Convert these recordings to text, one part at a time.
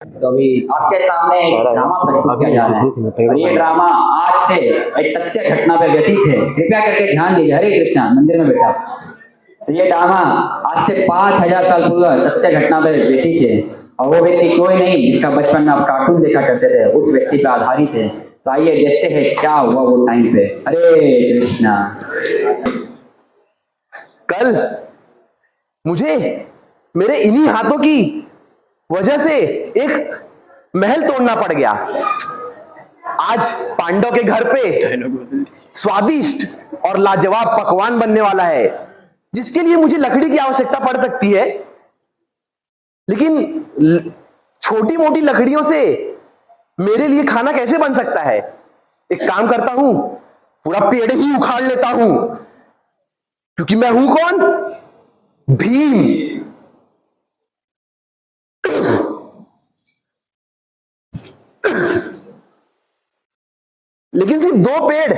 तो अभी आपके सामने एक ड्रामा प्रस्तुत किया जा रहा है और ये ड्रामा आज से एक सत्य घटना पर व्यतीत है। कृपया करके ध्यान दीजिए। हरे कृष्णा मंदिर में बैठा। तो ये ड्रामा आज से 5000 साल पूर्व सत्य घटना पर व्यतीत है और वो व्यक्ति कोई नहीं जिसका बचपन में आप कार्टून देखा करते थे, उस व्यक्ति पर आधारित है। तो आइए देखते हैं क्या हुआ वो टाइम पे। हरे कृष्णा। कल मुझे मेरे इन्हीं हाथों की वजह से एक महल तोड़ना पड़ गया। आज पांडव के घर पे स्वादिष्ट और लाजवाब पकवान बनने वाला है, जिसके लिए मुझे लकड़ी की आवश्यकता पड़ सकती है, लेकिन छोटी मोटी लकड़ियों से मेरे लिए खाना कैसे बन सकता है। एक काम करता हूं, पूरा पेड़ ही उखाड़ लेता हूं, क्योंकि मैं हूं कौन? भीम। लेकिन सिर्फ 2 पेड़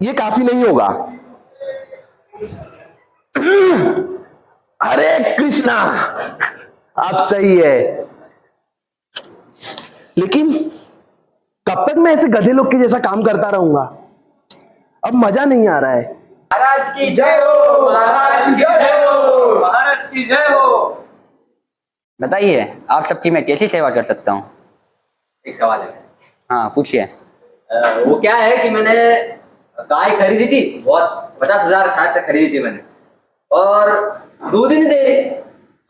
ये काफी नहीं होगा। हरे कृष्णा, आप सही है, लेकिन कब तक मैं ऐसे गधे लोग के जैसा काम करता रहूंगा? अब मजा नहीं आ रहा है। महाराज की जय हो, महाराज की जय हो, महाराज की जय हो। बताइए आप सबकी मैं कैसी सेवा कर सकता हूँ? एक सवाल है। हाँ पूछिए। वो क्या है कि मैंने गाय खरीदी थी, बहुत 50,000 शायद से खरीदी थी मैंने, और दूध ही नहीं दे रही,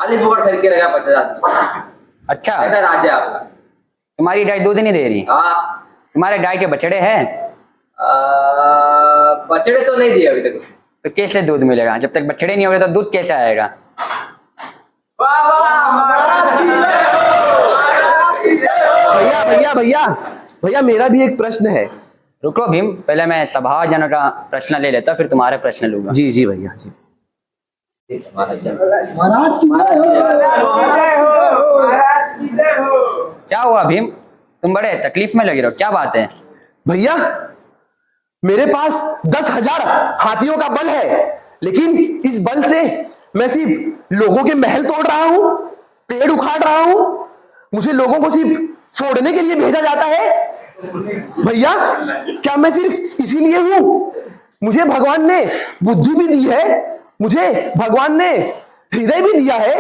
खाली फोकट खरीद के रखा 50,000। अच्छा, ऐसा राज्य है आपका। तुम्हारी गाय दूध नहीं दे रही? हाँ। तुम्हारे गाय के बछड़े हैं? बछड़े तो नहीं दिए अभी तक उसने। तो कैसे दूध मिलेगा? जब तक बछड़े नहीं होंगे तो दूध कैसे आएगा? वाह वाह, महाराज की जय हो, महाराज की जय हो। भैया भैया भैया भैया, मेरा भी एक प्रश्न है। रुको भीम, पहले मैं सभाजनों का प्रश्न ले लेता, फिर तुम्हारे प्रश्न लूंगा। जी जी भैया जी। महाराज की जय हो। क्या हुआ भीम, तुम बड़े तकलीफ में लगे रहो, क्या बात है? भैया, मेरे पास 10,000 हाथियों का बल है, लेकिन इस बल से मैं सिर्फ लोगों के महल तोड़ रहा हूं, पेड़ उखाड़ रहा हूं। मुझे लोगों को सिर्फ फोड़ने के लिए भेजा जाता है। भैया, क्या मैं सिर्फ इसीलिए हूं? मुझे भगवान ने बुद्धि भी दी है, मुझे भगवान ने हृदय भी दिया है।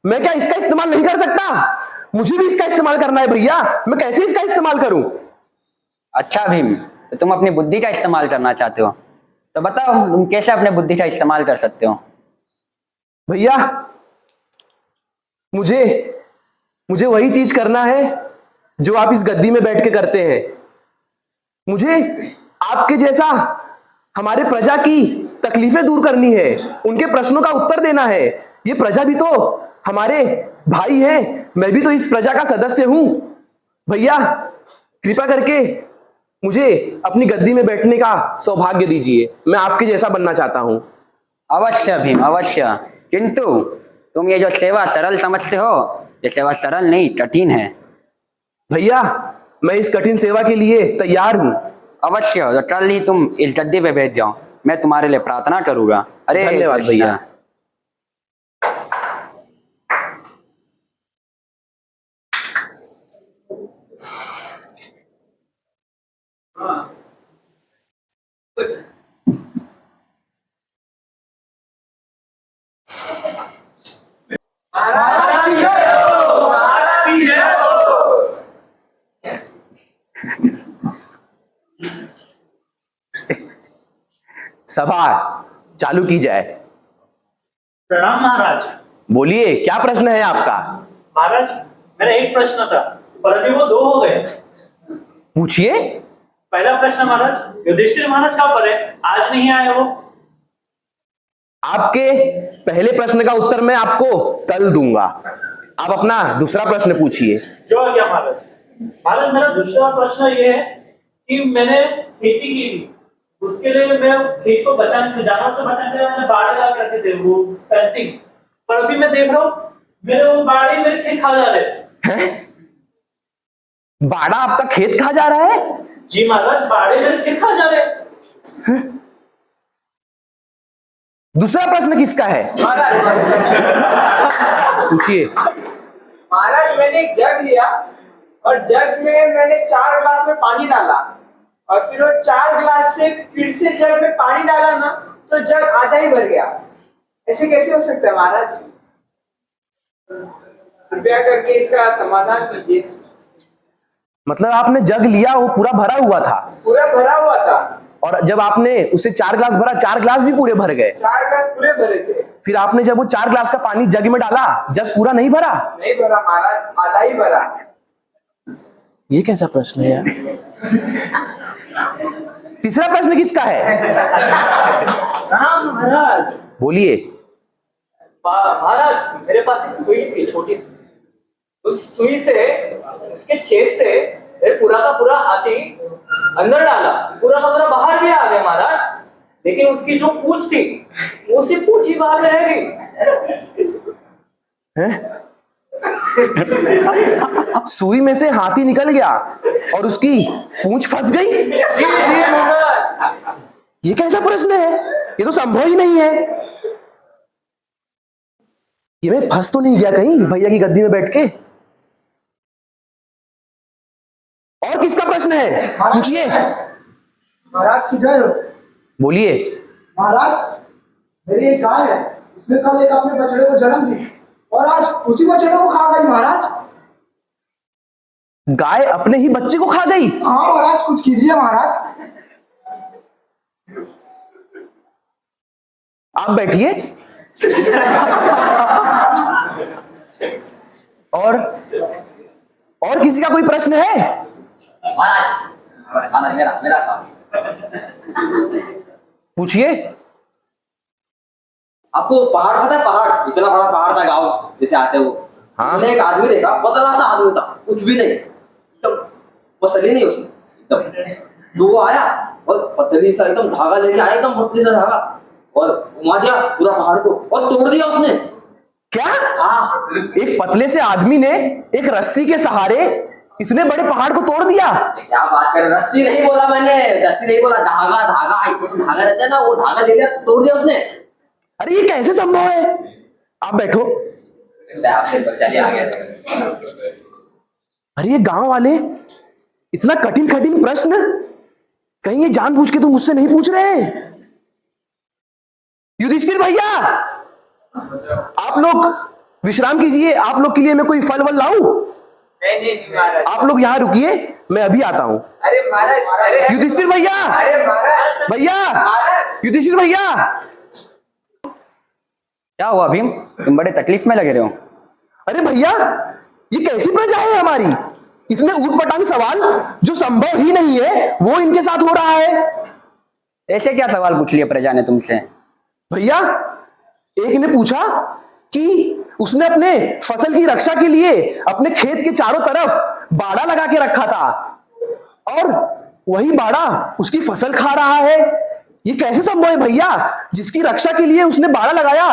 मैं क्या इसका इस्तेमाल नहीं कर सकता? मुझे भी इसका इस्तेमाल करना है भैया। मैं कैसे इसका इस्तेमाल करूं? अच्छा भीम, तो तुम अपनी बुद्धि का इस्तेमाल करना चाहते हो, तो बताओ तुम कैसे अपने बुद्धि का इस्तेमाल कर सकते हो? भैया, मुझे वही चीज करना है जो आप इस गद्दी में बैठ के करते हैं। मुझे आपके जैसा हमारे प्रजा की तकलीफें दूर करनी है, उनके प्रश्नों का उत्तर देना है। ये प्रजा भी तो हमारे भाई हैं, मैं भी तो इस प्रजा का सदस्य हूं। भैया, कृपा करके मुझे अपनी गद्दी में बैठने का सौभाग्य दीजिए। मैं आपके जैसा बनना चाहता हूं। अवश्य भीम, अवश्य। किंतु तुम ये जो सेवा सरल समझते हो, ये सेवा सरल नहीं, कठिन है। भैया, मैं इस कठिन सेवा के लिए तैयार हूं। अवश्य, तो कल ही तुम इस गद्दी पे बैठ जाओ, मैं तुम्हारे लिए प्रार्थना करूंगा। अरे धन्यवाद कृष्णा। भैया। महाराज की जय हो, महाराज की जय हो। सभा चालू की जाए। प्रणाम महाराज। बोलिए, क्या प्रश्न है आपका? महाराज, मेरा एक प्रश्न था, पर अभी वो 2 हो गए। पूछिए। पहला प्रश्न महाराज, युधिष्ठिर महाराज कहाँ पर है? आज नहीं आए वो। आपके पहले प्रश्न का उत्तर मैं आपको कल दूंगा। आप अपना दूसरा प्रश्न पूछिए। जो आ गया महाराज। महाराज, मेरा दूसरा प्रश्न ये है कि मैंने खेती की थी, उसके लिए मैं खेत को बचाने, जानवर से बचाने के लिए मैंने बाड़े लगा रखे थे, वो फेंसिंग। पर अभी मैं देख रहा हूँ मेरे वो बाड़े मेरे खेत खा जा रहे हैं। बाड़ा आपका खेत खा जा रहा है? जी महाराज, बाड़े मेरे खेत खा जा रहे हैं। दूसरा प्रश्न किसका है? पूछिए। महाराज मैंने एक जग लिया और जग में मैंने 4 ग्लास में पानी डाला और फिर वो 4 ग्लास से फिर से जग में पानी डाला ना तो जग आधा ही भर गया। ऐसे कैसे हो सकता है महाराज? कृपया करके इसका समाधान कीजिए। मतलब आपने जग लिया, वो पूरा भरा हुआ था, पूरा भरा हुआ था और जब आपने उसे 4 ग्लास भरा, 4 ग्लास भी पूरे भर गए। 4 ग्लास पूरे भरे थे। फिर आपने जब वो 4 ग्लास का पानी जग में डाला, जग पूरा नहीं भरा? नहीं भरा महाराज, आधा ही भरा। ये कैसा प्रश्न है यार? तीसरा प्रश्न किसका है? हाँ महाराज। बोलिए। महाराज मेरे पास एक सुई थी छोटी सी, उस सुई से उसके छेद से पूरा का पूरा हाथी अंदर डाला, पूरा का पूरा बाहर भी आ गया महाराज, लेकिन उसकी जो पूंछ थी वो सिर्फ पूंछ ही बाहर में रह गई। हैं? सुई में से हाथी निकल गया और उसकी पूंछ फंस गई? जी महाराज। ये कैसा प्रश्न है? ये तो संभव ही नहीं है। ये मैं फंस तो नहीं गया कहीं भैया की गद्दी में बैठ के? और किसका प्रश्न है? पूछिए। महाराज की जय हो। बोलिए। महाराज मेरी एक गाय है, उसने कल एक अपने बछड़े को जन्म दी और आज उसी बछड़े को खा गई महाराज। गाय अपने ही बच्चे को खा गई? हाँ महाराज, कुछ कीजिए महाराज। आप बैठिए। और किसी का कोई प्रश्न है? महाराज मेरा मेरा सवाल पूछिए। आपको पहाड़ पता है? पहाड़, इतना बड़ा पहाड़ था गांव जैसे आते हो। हाँ। मैंने एक आदमी देखा, पतला सा आदमी था, कुछ भी नहीं, एकदम मसली नहीं उसमें एकदम। तो वो आया और पतली सा एकदम धागा लेके आया, एकदम पतली सा धागा, और घुमा दिया पूरा पहाड़ को और तोड़ दिया उसने। क्या? हाँ। एक पतले से आदमी ने एक रस्सी के सहारे इतने बड़े पहाड़ को तोड़ दिया? क्या बात कर, रस्सी नहीं बोला मैंने, रस्सी नहीं बोला, धागा धागा, एक धागा रहता है ना, वो धागा ले लिया, तोड़ दिया उसने। अरे ये कैसे संभव है? आप बैठो। चलिए आगे। अरे ये गांव वाले इतना कठिन कठिन प्रश्न, कहीं ये जानबूझ के तो मुझसे नहीं पूछ रहे? युधिष्ठिर भैया, आप लोग विश्राम कीजिए, आप लोग के लिए मैं कोई फल वल लाऊं? नहीं महाराज। आप लोग यहाँ रुकिए, मैं अभी आता हूं। अरे महाराज, अरे युधिष्ठिर भैया, अरे महाराज, भैया, महाराज। युधिष्ठिर भैया। क्या हुआ भीम, तुम बड़े तकलीफ में लगे रहे हो? अरे भैया, ये कैसी प्रजा है हमारी? इतने ऊटपटांग सवाल जो संभव ही नहीं है वो इनके साथ हो रहा है। ऐसे क्या सवाल पूछ लिया प्रजा ने तुमसे? भैया, एक ने पूछा कि उसने अपने फसल की रक्षा के लिए अपने खेत के चारों तरफ बाड़ा लगा के रखा था और वही बाड़ा उसकी फसल खा रहा है। ये कैसे संभव है भैया? जिसकी रक्षा के लिए उसने बाड़ा लगाया,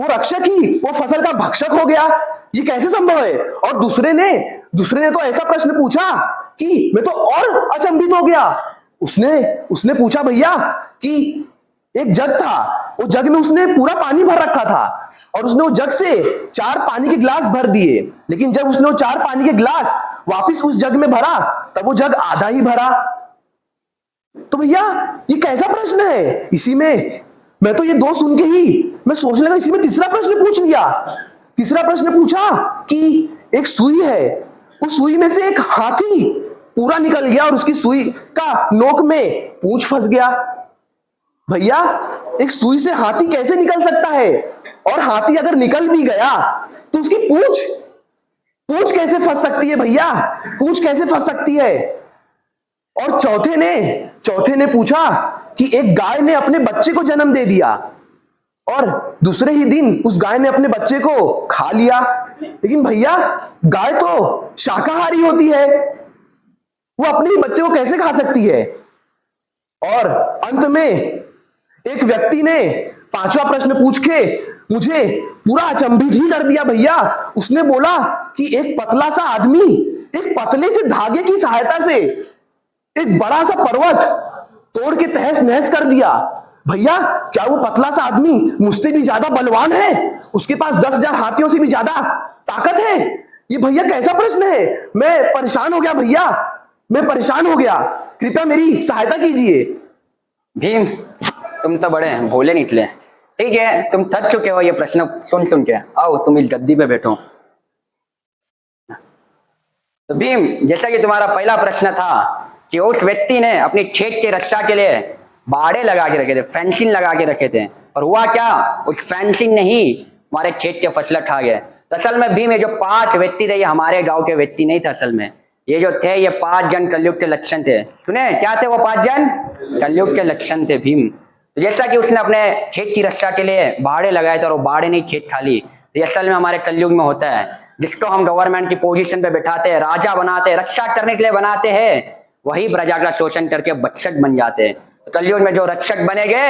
वो रक्षक ही वो फसल का भक्षक हो गया। ये कैसे संभव है? और दूसरे ने तो ऐसा प्रश्न पूछा कि मैं तो और अचंभित हो गया। उसने पूछा भैया कि एक जग था, वो जग में उसने पूरा पानी भर रखा था और उसने वो जग से 4 पानी के गिलास भर दिए, लेकिन जब उसने वो 4 पानी के गिलास वापस उस जग में भरा तब वो जग आधा ही भरा। तो भैया ये कैसा प्रश्न है? इसी में मैं तो ये 2 सुन के ही मैं सोचने लगा, इसी में तीसरा प्रश्न पूछ लिया। तीसरा प्रश्न पूछा कि एक सुई है, उस सुई में से एक हाथी पूरा निकल गया और उसकी सुई का नोक में पूंछ फंस गया। भैया, एक सुई से हाथी कैसे निकल सकता है? और हाथी अगर निकल भी गया तो उसकी पूंछ कैसे फंस सकती है? भैया, पूंछ कैसे फंस सकती है? और चौथे ने पूछा कि एक गाय ने अपने बच्चे को जन्म दे दिया और दूसरे ही दिन उस गाय ने अपने बच्चे को खा लिया। लेकिन भैया, गाय तो शाकाहारी होती है, वो अपने ही बच्चे को कैसे खा सकती है? और अंत में एक व्यक्ति ने 5वां प्रश्न पूछ के मुझे पूरा अचंभित ही कर दिया भैया। उसने बोला कि एक पतला सा आदमी एक पतले से धागे की सहायता से एक बड़ा सा पर्वत तोड़ के तहस नहस कर दिया। भैया, क्या वो पतला सा आदमी मुझसे भी ज्यादा बलवान है? उसके पास 10,000 हाथियों से भी ज्यादा ताकत है? ये भैया कैसा प्रश्न है? मैं परेशान हो गया भैया, मैं परेशान हो गया, कृपया मेरी सहायता कीजिए। भीम, तुम तो बड़े भोले निकले। ठीक है, तुम थक चुके हो ये प्रश्न सुन सुन के। आओ तुम इस गद्दी पे बैठो। तो भीम, जैसा कि तुम्हारा पहला प्रश्न था कि उस व्यक्ति ने अपनी खेत की रक्षा के लिए बाड़े लगा के रखे थे, फेंसिंग लगा के रखे थे, और हुआ क्या, उस फेंसिंग ने ही हमारे खेत के फसल खा गए। तो असल में भीम, ये जो 5 व्यक्ति थे ये हमारे गांव के व्यक्ति नहीं थे। असल में ये जो थे ये 5 जन कलयुग के लक्षण थे। सुने क्या थे वो 5 जन? कलयुग के लक्षण थे भीम। तो जैसा कि उसने अपने खेत की रक्षा के लिए बाड़े लगाए थे और वो बाड़े नहीं खेत खा ली, तो ये असल में हमारे कलयुग में होता है। जिसको हम गवर्नमेंट की पोजीशन पे बैठाते हैं, राजा बनाते हैं, रक्षा करने के लिए बनाते हैं, वही प्रजा का शोषण करके बच्चक बन जाते हैं। तो कलयुग में जो रक्षक बनेंगे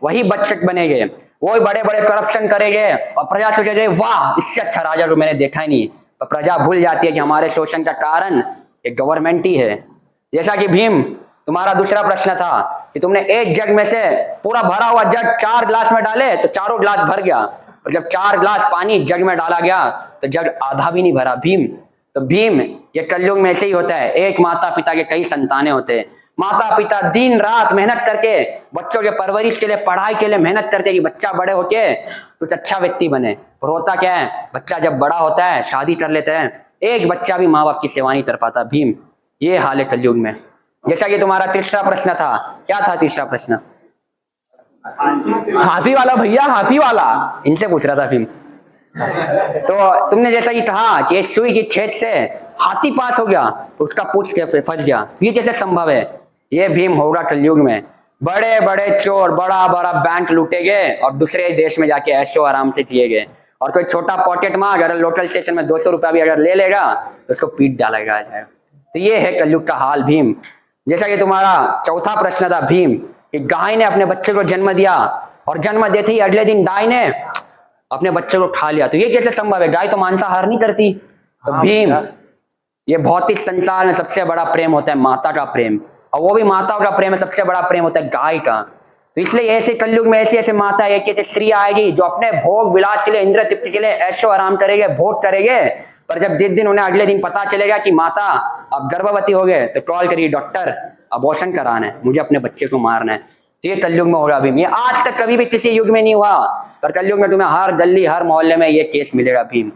वही बच्चक बनेंगे, वही बड़े बड़े करप्शन करेंगे और प्रजा सोचेगी वाह इससे अच्छा राजा को मैंने देखा ही नहीं। तो प्रजा भूल जाती है कि हमारे शोषण का कारण एक गवर्नमेंट ही है। जैसा कि भीम, तुम्हारा दूसरा प्रश्न था कि तुमने एक जग में से पूरा भरा हुआ जग 4 ग्लास में डाले तो चारों ग्लास भर गया, और जब 4 ग्लास पानी जग में डाला गया तो जग आधा भी नहीं भरा भीम। तो भीम, ये कलयुग में ऐसे ही होता है। एक माता पिता के कई संतानें होते हैं। माता पिता दिन रात मेहनत करके बच्चों के परवरिश के लिए, पढ़ाई के लिए मेहनत करते कि बच्चा बड़े होके कुछ अच्छा व्यक्ति बने। और होता क्या है, बच्चा जब बड़ा होता है शादी कर लेता है, एक बच्चा भी माँ बाप की सेवा नहीं कर पाता भीम। ये हाल है कलयुग में। जैसा कि तुम्हारा तीसरा प्रश्न था, क्या था तीसरा प्रश्न? हाथी वाला भैया, हाथी वाला। इनसे पूछ रहा था भीम। तो तुमने जैसा कि कहा कि एक सुई की छेद से हाथी पास हो गया तो उसका पूछ के फंस गया, ये कैसे संभव है? ये भीम होगा कलयुग में। बड़े बड़े चोर बड़ा बड़ा बैंक लूटेंगे और दूसरे देश में जाके ऐशो आराम से जिएंगे, और कोई छोटा पॉकेट मार अगर लोकल स्टेशन में 200 रुपया भी अगर ले लेगा तो उसको पीट डाला जाएगा। तो ये है कलयुग का हाल भीम। जैसा कि तुम्हारा चौथा प्रश्न था भीम कि गाय ने अपने बच्चे को जन्म दिया और जन्म देते ही अगले दिन गाय ने अपने बच्चे को खा लिया, तो ये कैसे संभव है? गाय तो मांसाहार नहीं करती। तो भीम, ये भौतिक संसार में सबसे बड़ा प्रेम होता है माता का प्रेम, और वो भी माताओं का प्रेम में सबसे बड़ा प्रेम होता है गाय का। तो इसलिए ऐसे कलयुग में ऐसी ऐसे माता, एक ऐसी स्त्री आएगी जो अपने भोग विलास के लिए, इंद्र तृप्ति के लिए ऐशो आराम करेंगे, भोग करेंगे, पर जब जिस दिन उन्हें अगले दिन पता चलेगा कि माता अब गर्भवती हो गए तो कॉल करिए डॉक्टर अबॉर्शन कराना है, मुझे अपने बच्चे को मारना है। तो ये कलयुग में होगा भीम। ये आज तक कभी भी किसी युग में नहीं हुआ, पर कलयुग में तुम्हें हर गली हर मोहल्ले में ये केस मिलेगा भीम।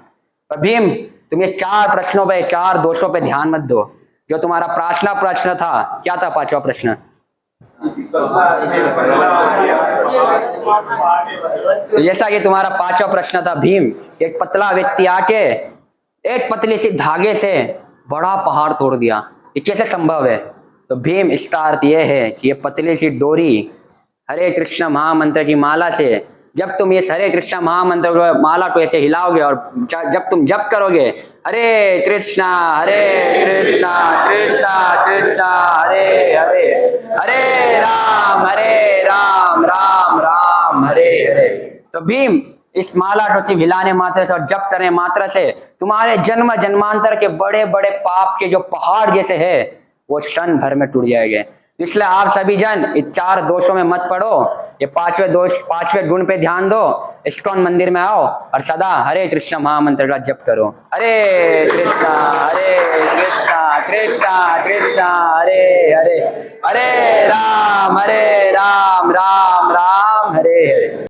पर भीम, तुम ये 4 प्रश्नों पे, 4 दोषों पे ध्यान मत दो। जो तुम्हारा पांचवा प्रश्न था, क्या था पांचवा प्रश्न? तो जैसा कि तुम्हारा पांचवा प्रश्न था भीम, एक पतला व्यक्ति आके एक पतली सी धागे से बड़ा पहाड़ तोड़ दिया, ये कैसे संभव है? तो भीम, इसका अर्थ यह है कि ये पतली सी डोरी हरे कृष्ण महामंत्र की माला से, जब तुम ये हरे कृष्ण महामंत्र को माला को ऐसे हिलाओगे और जब तुम जप करोगे हरे कृष्णा कृष्णा कृष्णा हरे हरे, हरे राम राम राम हरे हरे। तो भीम, इस माला को सिर्फ हिलाने मात्र से और जप करने मात्र से तुम्हारे जन्म जन्मांतर के बड़े बड़े पाप के जो पहाड़ जैसे है वो क्षण भर में टूट जाएंगे। इसलिए आप सभी जन इस 4 दोषों में मत पड़ो, ये 5वें दोष, 5वें गुण पे ध्यान दो, इस्कॉन मंदिर में आओ और सदा हरे कृष्ण महामंत्र का जप करो। हरे कृष्णा कृष्णा कृष्णा हरे हरे, हरे राम राम राम हरे हरे।